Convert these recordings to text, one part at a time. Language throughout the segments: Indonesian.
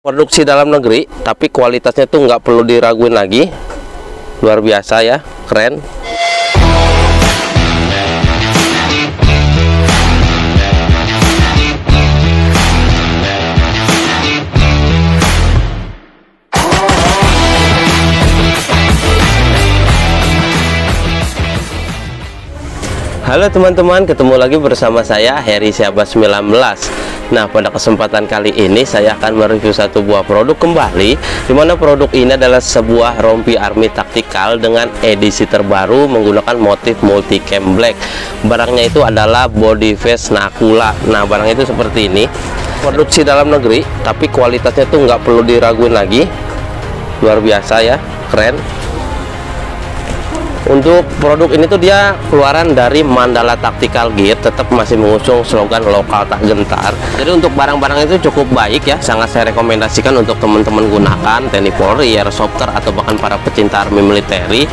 Produksi dalam negeri, tapi kualitasnya tuh nggak perlu diraguin lagi. Luar biasa ya, keren. Halo teman-teman, ketemu lagi bersama saya Heri Syahbaz 19. Nah, pada kesempatan kali ini saya akan mereview satu buah produk kembali, dimana produk ini adalah sebuah rompi army taktikal dengan edisi terbaru menggunakan motif multicam black. Barangnya itu adalah body face Nakula. Nah, barang itu seperti ini. Produksi dalam negeri, tapi kualitasnya tuh nggak perlu diraguin lagi. Luar biasa ya, keren. Untuk produk ini tuh dia keluaran dari Mandala Tactical Gear, tetap masih mengusung slogan lokal tak gentar. Jadi untuk barang-barang itu cukup baik ya, sangat saya rekomendasikan untuk teman-teman gunakan TNI Polri, Airsofter, atau bahkan para pecinta army militeri.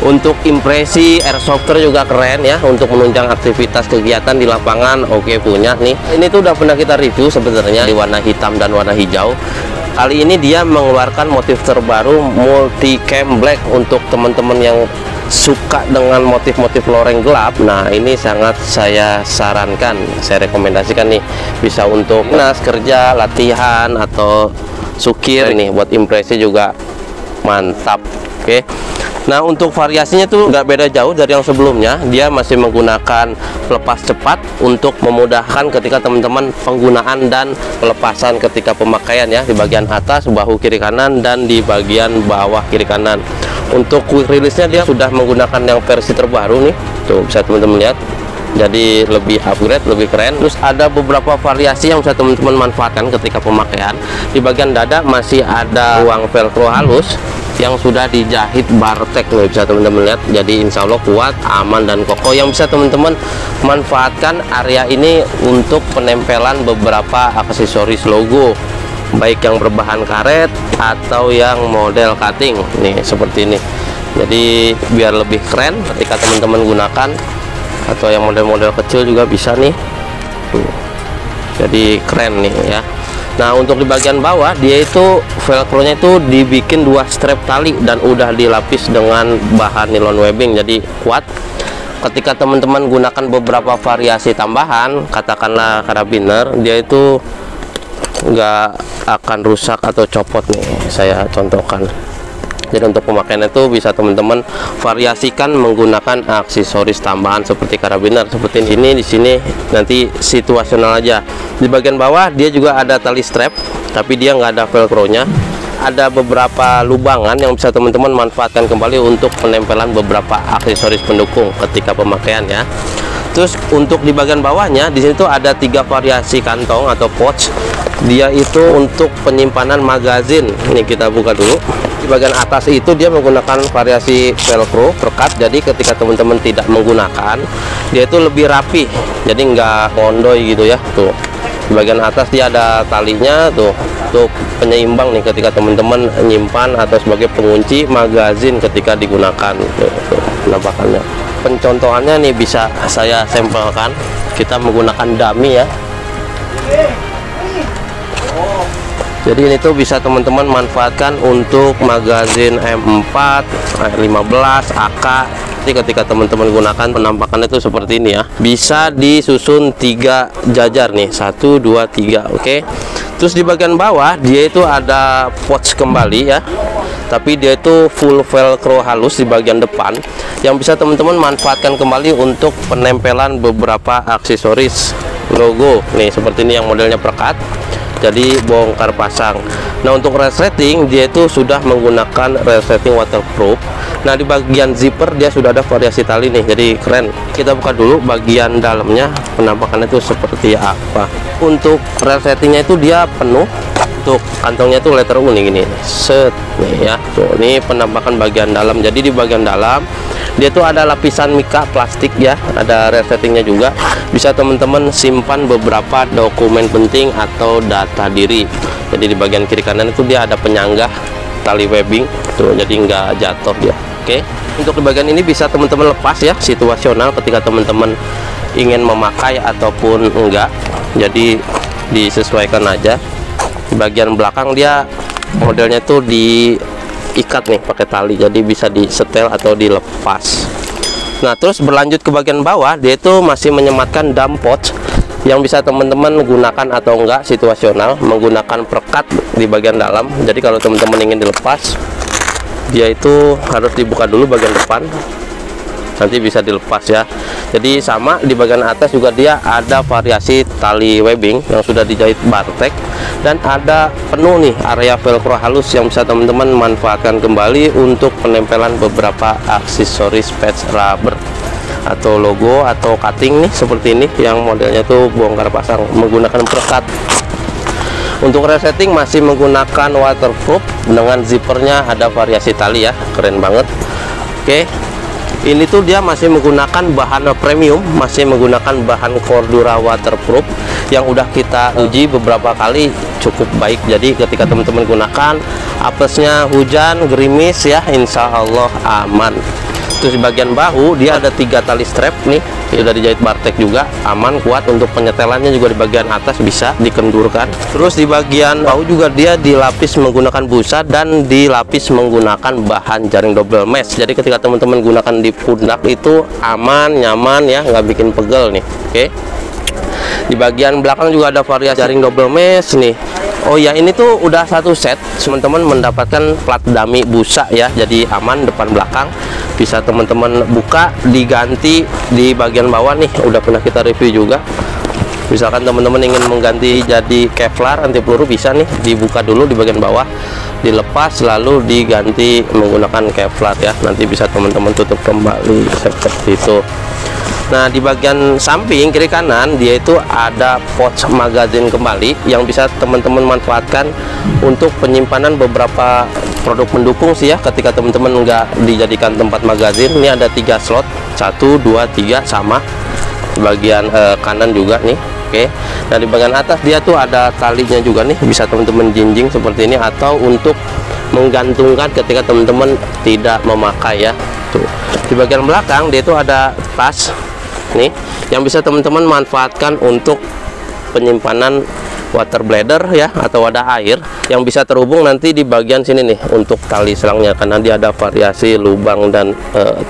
Untuk impresi Airsofter juga keren ya, untuk menunjang aktivitas kegiatan di lapangan. Oke, punya nih. Ini tuh udah pernah kita review sebenarnya di warna hitam dan warna hijau. Kali ini dia mengeluarkan motif terbaru multicam black untuk teman-teman yang suka dengan motif-motif loreng gelap. Nah, ini sangat saya sarankan, saya rekomendasikan nih, bisa untuk dinas, kerja, latihan, atau sukir. Ini buat impresi juga mantap. Oke. Nah, untuk variasinya tuh nggak beda jauh dari yang sebelumnya. Dia masih menggunakan pelepas cepat untuk memudahkan ketika teman-teman penggunaan dan pelepasan ketika pemakaian ya, di bagian atas, bahu kiri kanan, dan di bagian bawah kiri kanan. Untuk quick release-nya dia sudah menggunakan yang versi terbaru nih. Tuh, bisa teman-teman lihat. Jadi lebih upgrade, lebih keren. Terus ada beberapa variasi yang bisa teman-teman manfaatkan ketika pemakaian. Di bagian dada masih ada ruang velcro halus yang sudah dijahit bartek nih, bisa teman-teman lihat. Jadi insya Allah kuat, aman, dan kokoh, yang bisa teman-teman manfaatkan area ini untuk penempelan beberapa aksesoris logo, baik yang berbahan karet atau yang model cutting nih, seperti ini. Jadi biar lebih keren ketika teman-teman gunakan, atau yang model-model kecil juga bisa nih. Jadi keren nih ya. Nah, untuk di bagian bawah dia itu velcro-nya itu dibikin 2 strap tali dan udah dilapis dengan bahan nilon webbing, jadi kuat. Ketika teman-teman gunakan beberapa variasi tambahan, katakanlah karabiner, dia itu nggak akan rusak atau copot nih, saya contohkan. Jadi untuk pemakaian itu bisa teman-teman variasikan menggunakan aksesoris tambahan seperti karabiner seperti ini. Di sini nanti situasional aja. Di bagian bawah dia juga ada tali strap, tapi dia nggak ada velcro-nya. Ada beberapa lubangan yang bisa teman-teman manfaatkan kembali untuk penempelan beberapa aksesoris pendukung ketika pemakaian ya. Terus untuk di bagian bawahnya di sini tuh ada 3 variasi kantong atau pouch. Dia itu untuk penyimpanan magazin. Ini kita buka dulu. Di bagian atas itu dia menggunakan variasi velcro perekat, jadi ketika teman-teman tidak menggunakan, dia itu lebih rapi, jadi nggak ngondoy gitu ya. Tuh, di bagian atas dia ada talinya tuh, untuk penyeimbang nih ketika teman-teman nyimpan atau sebagai pengunci magazin ketika digunakan. Tuh, penampakannya. Pencontohannya nih bisa saya sampelkan. Kita menggunakan dummy ya. Jadi ini tuh bisa teman-teman manfaatkan untuk magazin M4, 15, AK. Jadi ketika teman-teman gunakan, penampakannya itu seperti ini ya. Bisa disusun 3 jajar nih, 1, 2, 3. Oke. Terus di bagian bawah dia itu ada pouch kembali ya. Tapi dia itu full velcro halus di bagian depan, yang bisa teman-teman manfaatkan kembali untuk penempelan beberapa aksesoris logo. Nih seperti ini yang modelnya perekat. Jadi bongkar pasang. Nah, untuk resleting dia itu sudah menggunakan resleting waterproof. Nah, di bagian zipper dia sudah ada variasi tali nih, jadi keren. Kita buka dulu bagian dalamnya, penampakannya itu seperti apa. Untuk resletingnya itu dia penuh. Untuk kantongnya tuh letter U nih gini, set nih ya. Tuh, ini penampakan bagian dalam. Jadi di bagian dalam dia tuh ada lapisan mika plastik ya, ada resletingnya juga. Bisa teman-teman simpan beberapa dokumen penting atau data diri. Jadi di bagian kiri kanan itu dia ada penyangga tali webbing tuh, jadi nggak jatuh dia. Oke. Untuk di bagian ini bisa teman-teman lepas ya, situasional ketika teman-teman ingin memakai ataupun enggak. Jadi disesuaikan aja. Di bagian belakang dia modelnya tuh diikat nih pakai tali, jadi bisa disetel atau dilepas. Nah, terus berlanjut ke bagian bawah, dia itu masih menyematkan dam pouch yang bisa teman-teman gunakan atau enggak situasional menggunakan perekat di bagian dalam. Jadi kalau teman-teman ingin dilepas, dia itu harus dibuka dulu bagian depan, nanti bisa dilepas ya. Jadi sama di bagian atas juga dia ada variasi tali webbing yang sudah dijahit Bartek, dan ada penuh nih area velcro halus yang bisa teman-teman manfaatkan kembali untuk penempelan beberapa aksesoris patch rubber atau logo atau cutting nih seperti ini yang modelnya tuh bongkar pasang menggunakan perekat. Untuk resetting masih menggunakan waterproof dengan zippernya ada variasi tali ya, keren banget. Oke, ini tuh dia masih menggunakan bahan premium, masih menggunakan bahan Cordura waterproof yang udah kita uji beberapa kali cukup baik. Jadi ketika teman-teman gunakan, apesnya hujan gerimis ya, insya Allah aman. Terus di bagian bahu dia ada 3 tali strap nih, sudah dijahit Bartek juga, aman, kuat. Untuk penyetelannya juga di bagian atas bisa dikendurkan. Terus di bagian bahu juga dia dilapis menggunakan busa dan dilapis menggunakan bahan jaring double mesh. Jadi ketika teman-teman gunakan di pundak itu aman, nyaman ya, nggak bikin pegel nih. Oke. Di bagian belakang juga ada variasi jaring double mesh nih. Oh ya, ini tuh udah satu set, teman-teman mendapatkan plat dummy busa ya, jadi aman depan belakang. Bisa teman-teman buka, diganti di bagian bawah nih, udah pernah kita review juga. Misalkan teman-teman ingin mengganti jadi Kevlar anti peluru, bisa nih dibuka dulu di bagian bawah, dilepas lalu diganti menggunakan Kevlar ya, nanti bisa teman-teman tutup kembali seperti itu. Nah, di bagian samping kiri kanan dia itu ada pouch magazine kembali yang bisa teman-teman manfaatkan untuk penyimpanan beberapa produk pendukung sih ya, ketika teman-teman nggak dijadikan tempat magazine. Ini ada 3 slot, 1, 2, 3 sama di bagian kanan juga nih. Oke. Nah, di bagian atas dia tuh ada talinya juga nih, bisa teman-teman jinjing seperti ini atau untuk menggantungkan ketika teman-teman tidak memakai ya. Tuh. Di bagian belakang dia itu ada tas nih yang bisa teman-teman manfaatkan untuk penyimpanan water bladder ya, atau wadah air yang bisa terhubung nanti di bagian sini nih untuk tali selangnya, karena dia ada variasi lubang dan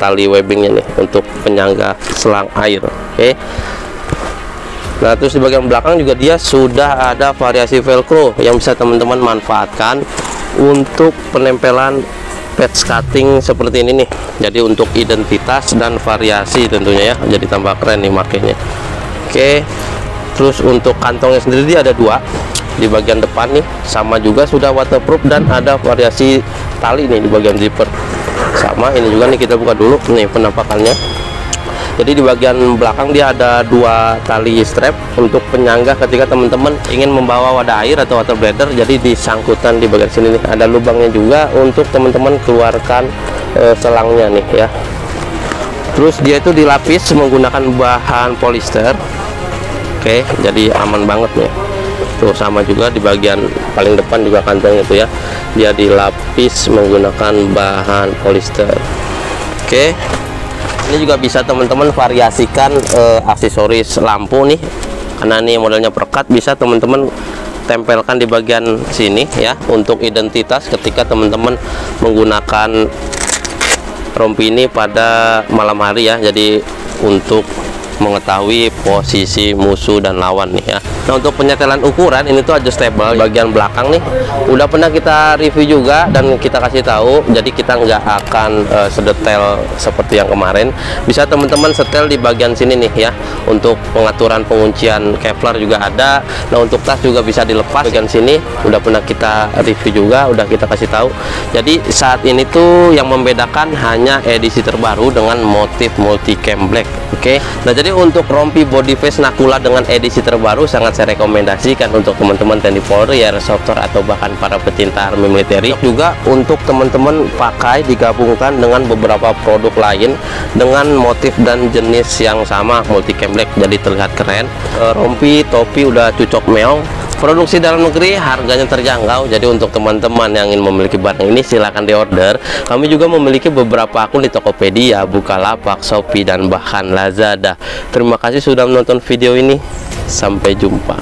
tali webbingnya nih untuk penyangga selang air. Oke. Nah, terus di bagian belakang juga dia sudah ada variasi velcro yang bisa teman-teman manfaatkan untuk penempelan patch cutting seperti ini nih. Jadi untuk identitas dan variasi tentunya ya, jadi tambah keren nih makainya. Oke. Terus untuk kantongnya sendiri dia ada 2 di bagian depan nih, sama juga sudah waterproof dan ada variasi tali nih di bagian zipper. Sama ini juga nih, kita buka dulu nih penampakannya. Jadi di bagian belakang dia ada 2 tali strap untuk penyangga ketika teman-teman ingin membawa wadah air atau water bladder. Jadi disangkutan di bagian sini nih, ada lubangnya juga untuk teman-teman keluarkan selangnya nih ya. Terus dia itu dilapis menggunakan bahan polyester. Oke, jadi aman banget nih. Tuh sama juga di bagian paling depan juga kantong itu ya, dia dilapis menggunakan bahan polyester. Oke. Ini juga bisa teman-teman variasikan aksesoris lampu nih, karena ini modelnya perekat, bisa teman-teman tempelkan di bagian sini ya untuk identitas ketika teman-teman menggunakan rompi ini pada malam hari ya, jadi untuk mengetahui posisi musuh dan lawan nih ya. Nah, untuk penyetelan ukuran ini tuh adjustable bagian belakang nih, udah pernah kita review juga dan kita kasih tahu, jadi kita nggak akan sedetail seperti yang kemarin. Bisa teman-teman setel di bagian sini nih ya, untuk pengaturan penguncian Kevlar juga ada. Nah, untuk tas juga bisa dilepas bagian sini, udah pernah kita review juga, udah kita kasih tahu. Jadi saat ini tuh yang membedakan hanya edisi terbaru dengan motif multicam black. Oke. Nah, jadi untuk rompi body face Nakula dengan edisi terbaru sangat saya rekomendasikan untuk teman-teman TNI Polri, Airsofters atau bahkan para pecinta army military. Juga untuk teman-teman pakai digabungkan dengan beberapa produk lain dengan motif dan jenis yang sama multicam black, jadi terlihat keren. Rompi topi udah cucok meong, produksi dalam negeri, harganya terjangkau. Jadi untuk teman-teman yang ingin memiliki barang ini silahkan diorder. Kami juga memiliki beberapa akun di Tokopedia, Bukalapak, Shopee, dan bahkan Lazada. Terima kasih sudah menonton video ini. Sampai jumpa.